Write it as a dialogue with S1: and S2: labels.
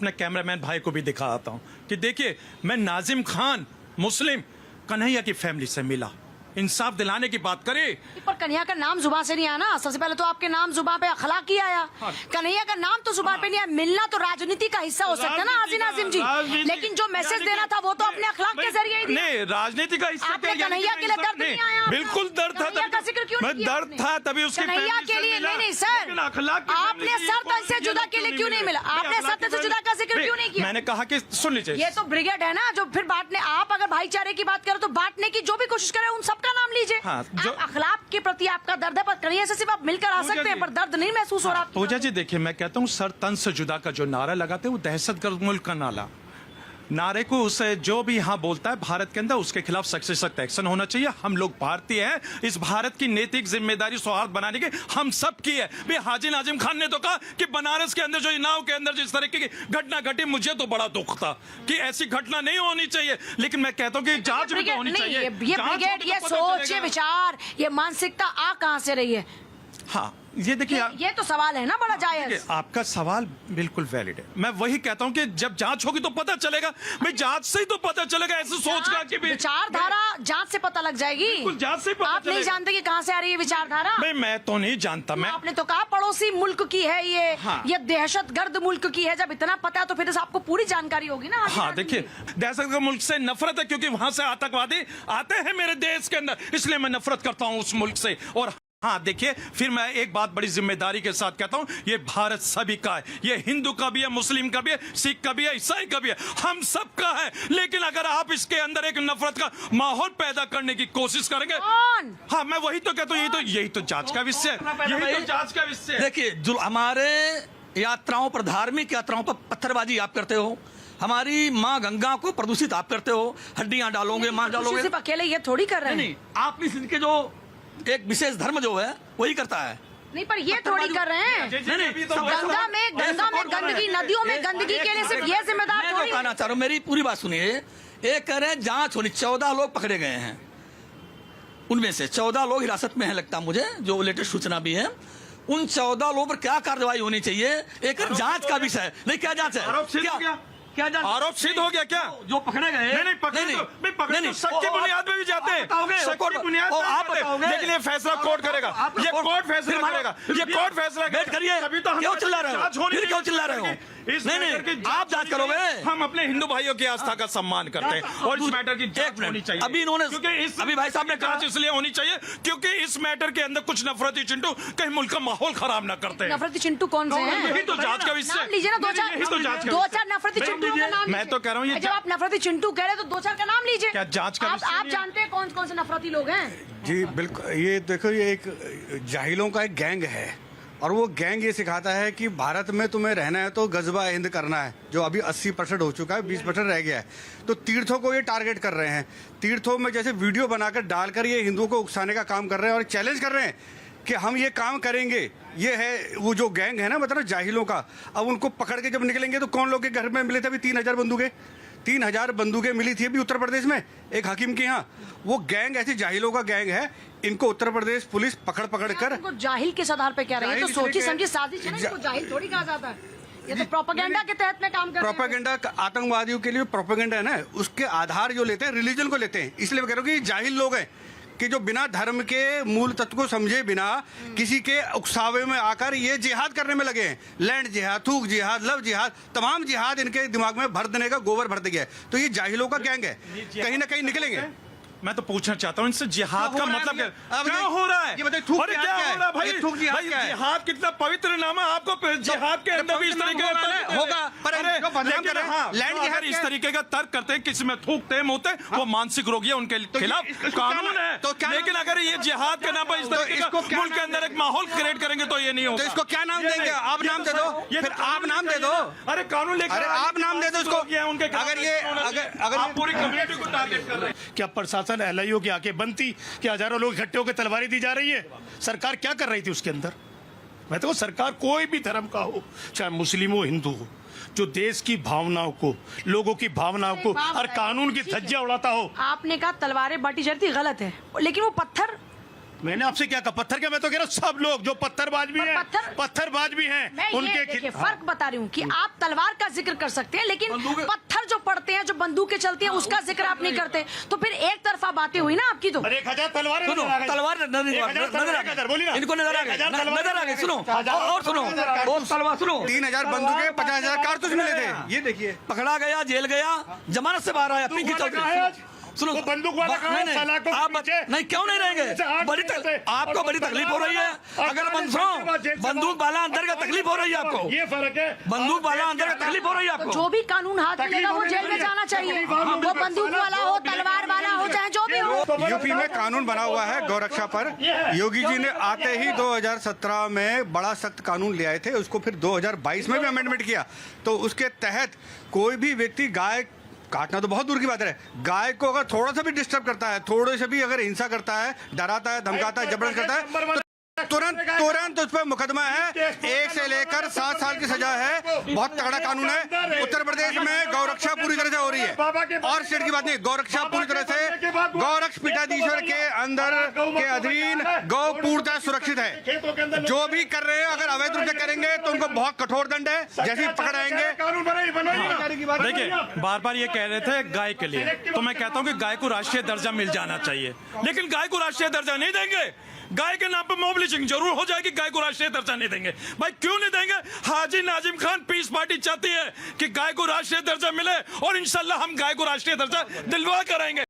S1: अपने कैमरामैन भाई को भी दिखाता हूँ कि देखिए, मैं नाजिम खान मुस्लिम कन्हैया की फैमिली से मिला। इंसाफ दिलाने की बात करे।
S2: पर कन्हैया का नाम जुबान से नहीं आया ना। सबसे पहले तो आपके नाम जुबान पे अखलाक ही आया।
S1: हाँ।
S2: कन्हैया का नाम तो जुबान पे नहीं आया। मिलना तो राजनीति का हिस्सा हो सकता है ना हाजी नाजिम जी, लेकिन जो मैसेज देना था वो तो अपने अखलाक के जरिए ही दिया।
S1: नहीं, राजनीति का हिस्सा
S2: आपने कन्हैया के लिए दर्द नहीं आया।
S1: बिल्कुल दर्द था,
S2: कन्हैया का जिक्र क्यों नहीं किया
S1: दर्द था तभी उसके
S2: कन्हैया के लिए। नहीं सर, आपने सर तन से जुदा के लिए क्यों नहीं मिला? आपने सर तन से जुदा का जिक्र क्यों नहीं किया?
S1: मैंने कहा कि सुन लीजिए,
S2: ये तो ब्रिगेड है ना जो फिर बांटने। आप अगर भाईचारे की बात करें तो बांटने की जो भी कोशिश करें उन सबका नाम लीजिए।
S1: हाँ,
S2: आप अखलाक के प्रति आपका दर्द है, पर कन्हैया से सिर्फ आप मिलकर आ सकते हैं, पर दर्द नहीं महसूस हो रहा।
S1: पूजा जी देखिए, मैं कहता हूँ सर तन से जुदा का जो नारा लगाते हैं वो दहशतगर्द मुल्क का नारे को उसे जो भी यहाँ बोलता है भारत के अंदर उसके खिलाफ सख्त से सख्त एक्शन होना चाहिए। हम लोग भारतीय हैं, इस भारत की नैतिक जिम्मेदारी सौहार्द बनाने की हम सब की है। भाई हाजी नाजिम खान ने तो कहा कि बनारस के अंदर जो इनाव के अंदर जिस तरीके की घटना घटी, मुझे तो बड़ा दुख था कि ऐसी घटना नहीं होनी चाहिए, लेकिन मैं कहता हूँ कि जांच भी तो होनी चाहिए।
S2: ये ब्रिगेड, ये सोच, ये विचार, ये मानसिकता आ कहाँ से रही है?
S1: हाँ, ये देखिए,
S2: ये तो सवाल है ना बड़ा जायज।
S1: आपका सवाल बिल्कुल वैलिड है। मैं वही कहता हूं कि जब जांच होगी तो पता चलेगा। भाई जांच से ही तो पता चलेगा। ऐसे सोच का कि
S2: विचारधारा जांच से पता लग जाएगी।
S1: बिल्कुल, जांच से पता
S2: आप नहीं जानते कि कहां से आ रही है विचारधारा?
S1: भाई मैं तो नहीं जानता। मैं
S2: आपने तो कहा पड़ोसी मुल्क की है ये।
S1: हाँ।
S2: ये दहशतगर्द मुल्क की है। जब इतना पता है तो फिर आपको पूरी जानकारी होगी ना।
S1: हाँ देखिए, दहशतगर्द मुल्क से नफरत है क्योंकि वहां से आतंकवादी आते हैं मेरे देश के अंदर, इसलिए मैं नफरत करता हूं उस मुल्क से। और हाँ देखिए, फिर मैं एक बात बड़ी जिम्मेदारी के साथ कहता हूं, ये भारत सभी का है। ये हिंदू का भी है, मुस्लिम का भी है, सिख का भी है, ईसाई का भी है, हम सब का है। लेकिन अगर आप इसके अंदर एक नफरत का माहौल पैदा करने की कोशिश करेंगे, हाँ मैं वही तो कहता हूँ, यही तो जांच का विषय है। यही तो जांच का विषय है।
S3: देखिए, जो हमारे यात्राओं पर, धार्मिक यात्राओं पर पत्थरबाजी आप करते हो, हमारी माँ गंगा को प्रदूषित आप करते हो, हड्डियां डालोगे, माँ डालोगे।
S2: सिर्फ अकेले ये थोड़ी कर रहे हैं।
S3: नहीं, आप इनके जो एक विशेष धर्म जो है वही करता है।
S2: नहीं, पर ये थोड़ी कर रहे हैं।
S3: नहीं,
S2: गंगा में गंदगी, नदियों में गंदगी के लिए सिर्फ ये जिम्मेदार
S3: मैं
S2: थोड़ी।
S3: जो कहना चाह रहा हूँ, मेरी पूरी बात सुनिए। एक कह रहे हैं जांच होनी, 14 लोग पकड़े गए हैं, उनमें से 14 लोग हिरासत में हैं लगता मुझे, जो लेटेस्ट सूचना भी है। उन 14 लोगों पर क्या कार्रवाई होनी चाहिए? एक जांच का विषय नहीं, क्या जांच है? क्या
S1: आरोप सिद्ध हो गया क्या?
S3: जो पकड़े गए?
S1: नहीं पकड़े तो शक की बुनियाद पे भी जाते हैं, शक की बुनियाद पे
S3: आप बताओगे।
S1: लेकिन ये फैसला कोर्ट करेगा, ये कोर्ट फैसला करेगा, ये कोर्ट फैसला
S3: करिए।
S1: तभी तो
S3: क्यों चिल्ला रहे हो? फिर क्यों चिल्ला रहे हो? नहीं, आप जांच करोगे।
S1: हम अपने हिंदू भाइयों की आस्था का सम्मान करते हैं और इस मैटर की जांच होनी चाहिए।
S3: अभी इन्होंने,
S1: क्योंकि
S3: अभी भाई साहब ने कहा
S1: जांच इसलिए होनी चाहिए क्योंकि इस मैटर के अंदर कुछ नफरती चिंटू कहीं मुल्क का माहौल खराब ना करते हैं।
S2: नफरती चिंटू कौन से हैं?
S1: यही तो जांच का विषय।
S2: नाम लीजिए ना, दो चार नफरती चिंटू का नाम।
S1: मैं तो कह रहा हूँ,
S2: जब आप नफरती चिंटू कह रहे तो 2-4 का नाम लीजिए।
S1: क्या जांच का
S2: आप जानते हैं कौन कौन से नफरती लोग हैं?
S4: जी बिल्कुल। ये देखो, ये एक जाहिलों का एक गैंग है और वो गैंग ये सिखाता है कि भारत में तुम्हें रहना है तो गजबा हिंद करना है, जो अभी 80% हो चुका है, 20% रह गया है। तो तीर्थों को ये टारगेट कर रहे हैं। तीर्थों में जैसे वीडियो बनाकर डालकर ये हिंदुओं को उकसाने का काम कर रहे हैं और चैलेंज कर रहे हैं कि हम ये काम करेंगे। ये है वो जो गैंग है ना, मतलब जाहिलों का। अब उनको पकड़ के जब निकलेंगे तो कौन लोग के घर में मिले थे अभी 3000 बंदूकें? 3000 बंदूकें मिली थी अभी उत्तर प्रदेश में एक हकीम के यहाँ। वो गैंग ऐसी जाहिलों का गैंग है। इनको उत्तर प्रदेश पुलिस पकड़ कर
S2: उनको जाहिल किस आधार पे कह रही है? तो सोची समझी साजिश है ना, इनको जाहिल थोड़ी कहा जाता है। ये तो प्रोपेगेंडा के तहत में काम कर रहे हैं।
S4: प्रोपेगेंडा आतंकवादियों के लिए प्रोपेगेंडा है ना, उसके आधार जो लेते हैं रिलीजन को लेते हैं। इसलिए मैं कह रहा हूँ कि जाहिल लोग हैं कि जो बिना धर्म के मूल तत्व को समझे बिना किसी के उकसावे में आकर ये जिहाद करने में लगे हैं। लैंड जिहाद, थूक जिहाद, लव जिहाद, तमाम जिहाद इनके दिमाग में भर देने का गोबर भर दिया है। तो ये जाहिलों का गैंग है, कहीं ना कहीं निकलेंगे।
S1: मैं तो पूछना चाहता हूँ इनसे, जिहाद का मतलब क्या हो रहा है?
S4: ये बताइए, थूक
S1: अरे क्या हो रहा है भाई?
S4: थूक जिहाद क्या है?
S1: जिहाद कितना पवित्र नाम है। आपको जिहाद के अंदर भी इस तरीके का
S4: होगा, पर
S1: लेकिन हाँ,
S4: लैंड
S1: अगर इस तरीके का तर्क करते हैं, किसी में थूकते हैं, मुँहते हैं, वो मानसिक रोगी है, उनके खिलाफ कानून है। लेकिन अगर ये जिहाद के नाम पर इस तरीके का मुल्क के अंदर एक माहौल क्रिएट करेंगे तो ये नहीं होगा।
S4: तो इसको क्या नाम देंगे? आप नाम दे दो, फिर आप नाम दे दो।
S1: अरे कानून लेकर
S4: आप नाम दे दो इसको।
S1: अगर आप पूरी कम्युनिटी को टारगेट कर रहे हैं।
S5: क्या प्रशासन एलआईओ की आंखें बनती कि हजारों लोग इकट्ठे होकर तलवारी दी जा रही है? सरकार क्या कर रही थी उसके अंदर? मैं तो सरकार कोई भी धर्म का हो, चाहे मुस्लिम हो, हिंदू हो, जो देश की भावनाओं को, लोगों की भावनाओं को और कानून की धज्जियां उड़ाता हो।
S2: आपने कहा तलवारें बांटी जाती, गलत है, लेकिन वो पत्थर
S5: मैंने आपसे क्या कहा पत्थर क्या? मैं तो कह रहा हूँ सब लोग जो पत्थरबाज भी हैं, पत्थरबाज भी हैं,
S2: मैं ये देखिए फर्क बता रही हूँ कि आप तलवार का जिक्र कर सकते हैं लेकिन पत्थर जो पड़ते हैं, जो बंदूकें चलती हैं, उसका जिक्र आप नहीं करते। तो फिर एक तरफा बातें हुई ना आपकी। तो
S5: 1000 तलवार
S3: सुनो, तलवार नजर आ गई, इनको नजर आ गई, सुनो और सुनो, वो तलवार सुनो,
S4: 3000 बंदूकें, 50,000 कारतूस मिले थे। ये देखिए,
S3: पकड़ा गया, जेल गया, जमानत से बाहर आया, पिंकी चौधरी। सुनो,
S5: वो बंदूक वाला कहाँ है? सलाखों के
S3: आप
S5: पीछे।
S3: नहीं, क्यों नहीं रहेंगे? आपको बड़ी तकलीफ हो रही है अगर बंदूक वाला अंदर का तकलीफ हो रही है आपको,
S5: ये फर्क है।
S3: बंदूक वाला अंदर का तकलीफ हो रही है आपको।
S2: जो भी कानून हाथ में लेगा वो जेल में जाना चाहिए, वो बंदूक वाला हो, तलवार वाला हो, चाहे जो भी हो।
S4: यूपी में कानून बना हुआ है गौरक्षा पर। योगी जी ने आते ही 2017 में बड़ा सख्त कानून ले आए थे, उसको फिर 2022 में भी अमेंडमेंट किया। तो उसके तहत कोई भी व्यक्ति गाय काटना तो बहुत दूर की बात है, गाय को अगर थोड़ा सा भी डिस्टर्ब करता है, थोड़े से भी अगर हिंसा करता है, डराता है, धमकाता है, जबरदस्त करता है, तो तुरंत उस पर मुकदमा है। 1 से लेकर 7 साल की सजा है। बहुत तगड़ा कानून है। उत्तर प्रदेश में गौरक्षा पूरी तरह से हो रही है, और स्टेट की बात नहीं, गौरक्षा पूरी तरह से गौरक्ष पीठाधीश्वर के अंदर के अधीन गौ पूर्णतः सुरक्षित है। जो भी कर रहे हैं अगर अवैध रूप से करेंगे तो उनको बहुत कठोर दंड है, जैसे ही पकड़ाएंगे।
S1: देखिए बार बार ये कह रहे थे गाय के लिए, तो मैं कहता हूं कि गाय को राष्ट्रीय दर्जा मिल जाना चाहिए, लेकिन गाय को राष्ट्रीय दर्जा नहीं देंगे। गाय के नाम पर मोबिलिजिंग जरूर हो जाएगी, गाय को राष्ट्रीय दर्जा नहीं देंगे। भाई क्यों नहीं देंगे? हाजी नाजिम खान पीस पार्टी चाहती है कि गाय को राष्ट्रीय दर्जा मिले, और इंशाल्लाह हम गाय को राष्ट्रीय दर्जा दिलवा कराएंगे।